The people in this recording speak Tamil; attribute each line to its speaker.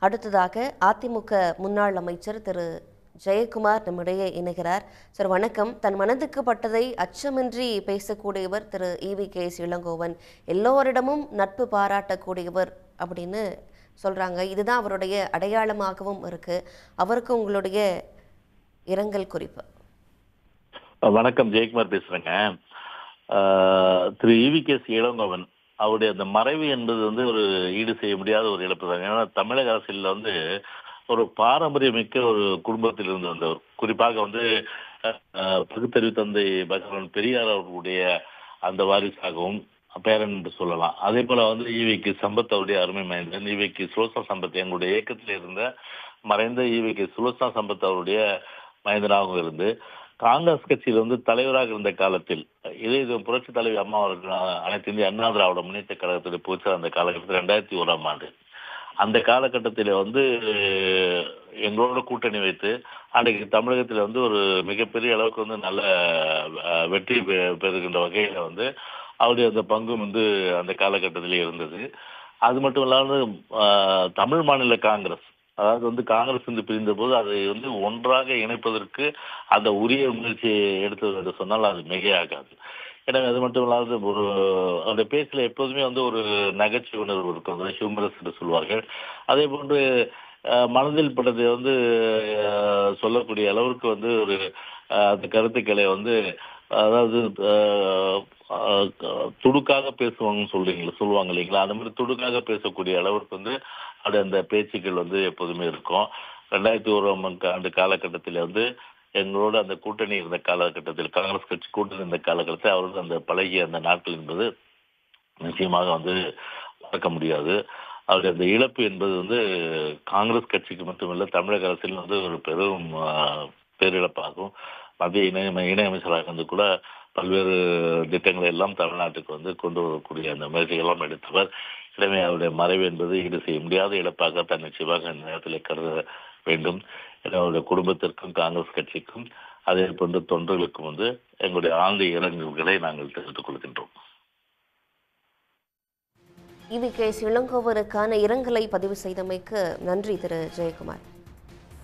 Speaker 1: அடுத்ததாக அதிமுக முன்னாள் அமைச்சர் திரு ஜெயக்குமார் நம்மிடையே இணைகிறார். சார் வணக்கம். தன் மனதுக்கு பட்டதை அச்சமின்றி பேசக்கூடியவர் திரு EVKS இளங்கோவன். எல்லோரிடமும் நட்பு பாராட்டக்கூடியவர் அப்படின்னு சொல்றாங்க. இதுதான் அவருடைய அடையாளமாகவும் இருக்கு. அவருக்கு உங்களுடைய இரங்கல் குறிப்பு.
Speaker 2: வணக்கம், ஜெயக்குமார் பேசுறேங்க. திரு EVKS இளங்கோவன் அவருடைய அந்த மறைவு என்பது ஒரு ஈடு செய்ய முடியாத ஒரு இழப்பு தாங்க. ஏன்னா தமிழக அரசியலில் ஒரு பாரம்பரியமிக்க ஒரு குடும்பத்தில் இருந்து வந்தவர். குறிப்பாக பகுத்தறிவு தந்தை பகவான் பெரியார் அவர்களுடைய அந்த வாரிசாகவும் பேரன் என்று சொல்லலாம். அதே போல EVK சம்பத் அவருடைய அருமை மைந்தன் EVK சுலோசனா சம்பத் எங்களுடைய இயக்கத்தில் இருந்த மறைந்த EVK சுலோசனா சம்பத் அவருடைய மைந்தனாகவும் இருந்து காங்கிரஸ் கட்சியில் தலைவராக இருந்த காலத்தில் இது புரட்சி தலைவி அம்மா அவர்கள் அனைத்து இந்திய அண்ணா திராவிட முன்னேற்ற கழகத்துடைய பொதுச்செயலாளர் அந்த காலகட்டத்தில் 2001ஆம் ஆண்டு அந்த காலகட்டத்தில் எங்களோட கூட்டணி வைத்து அன்றைக்கு தமிழகத்தில் ஒரு மிகப்பெரிய அளவுக்கு நல்ல வெற்றி பெறுகின்ற வகையில் அவருடைய அந்த பங்கும் அந்த காலகட்டத்தில் இருந்தது. அது மட்டும் இல்லாமல் தமிழ் மாநில காங்கிரஸ், அதாவது காங்கிரஸ் பிரிந்த போது அதை ஒன்றாக இணைப்பதற்கு அந்த உரிய முயற்சியை எடுத்தது என்று சொன்னால் அது மிகையாகாது. எனவே அது மட்டும் இல்லாத அந்த பேச்சில் எப்போதுமே ஒரு நகைச்சுவை உணர்வு இருக்கும், ஹியூமரஸ் என்று சொல்வார்கள். அதே போன்று மனதில் பட்டதை சொல்லக்கூடிய அளவிற்கு அந்த கருத்துக்களை அதாவது துடுக்காக பேசுவாங்கன்னு சொல்லுவாங்க இல்லைங்களா, அந்த மாதிரி துடுக்காக பேசக்கூடிய அளவிற்கு அது அந்த பேச்சுக்கள் எப்போதுமே இருக்கும். 2001ஆம் ஆண்டு காலகட்டத்தில் எங்களோட அந்த கூட்டணி இருந்த காலகட்டத்தில், காங்கிரஸ் கட்சி கூட்டணி இருந்த காலகட்டத்தில் அவர்கள் அந்த பழகிய அந்த நாட்கள் என்பது நிச்சயமாக மறக்க முடியாது. அவருடைய அந்த இழப்பு என்பது காங்கிரஸ் கட்சிக்கு மட்டுமல்ல, தமிழக அரசில் ஒரு பெரும் பேரிழப்பாகும். மத்திய இணையமைச்சராக கூட பல்வேறு திட்டங்களை எல்லாம் தமிழ்நாட்டுக்கு கொண்டு வரக்கூடிய அந்த முயற்சிகளெல்லாம் எடுத்தவர். எனவே அவருடைய மறைவு என்பது ஈடு செய்ய முடியாத இழப்பாக தான் நிச்சயமாக இந்த நேரத்தில் கருத வேண்டும். அவருடைய குடும்பத்திற்கும் காங்கிரஸ் கட்சிக்கும் அதே போன்ற தொண்டர்களுக்கும் எங்களுடைய ஆழ்ந்த இரங்கல்களை நாங்கள் தெரிவித்துக் கொள்கின்றோம்.
Speaker 1: EVKS இளங்கோவனுக்கான இரங்கலை பதிவு செய்தமைக்கு நன்றி திரு ஜெயக்குமார்.